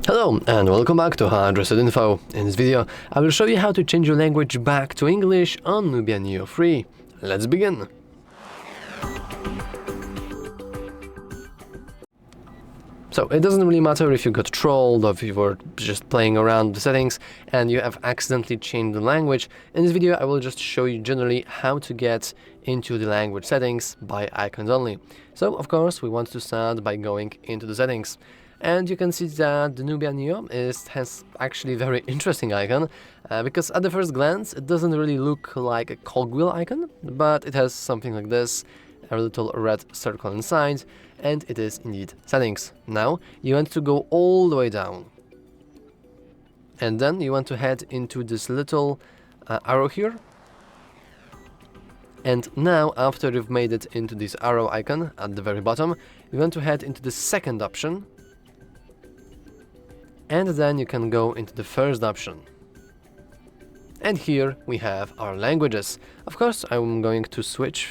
Hello and welcome back to HardReset.Info. In this video, I will show you how to change your language back to English on NUBIA Neo free. Let's begin! So it doesn't really matter if you got trolled or if you were just playing around with the settings and you have accidentally changed the language. In this video, I will just show you generally how to get into the language settings by icons only. So of course, we want to start by going into the settings. And you can see that the NUBIA Neo has actually a very interesting icon, because at the first glance it doesn't really look like a cogwheel icon, but it has something like this, a little red circle inside, and it is indeed settings. Now you want to go all the way down, and then you want to head into this little arrow here. And now, after you've made it into this arrow icon at the very bottom, you want to head into the second option. And then you can go into the first option. And here we have our languages. Of course, I'm going to switch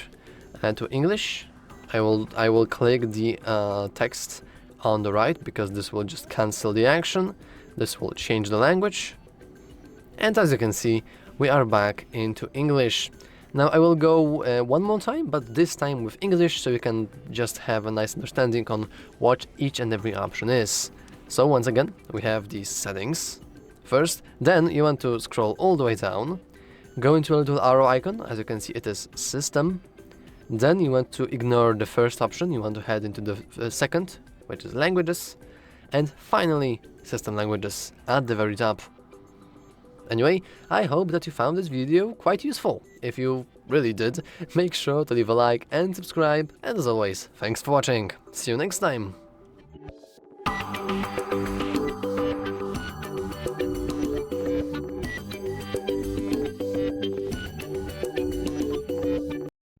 to English. I will click the text on the right, because this will just cancel the action. This will change the language. And as you can see, we are back into English. Now I will go one more time, but this time with English, so you can just have a nice understanding on what each and every option is. So once again, we have these settings first, then you want to scroll all the way down, go into a little arrow icon. As you can see, it is system. Then you want to ignore the first option, you want to head into the second, which is languages, and finally system languages at the very top. Anyway, I hope that you found this video quite useful. If you really did, make sure to leave a like and subscribe, and as always, thanks for watching. See you next time!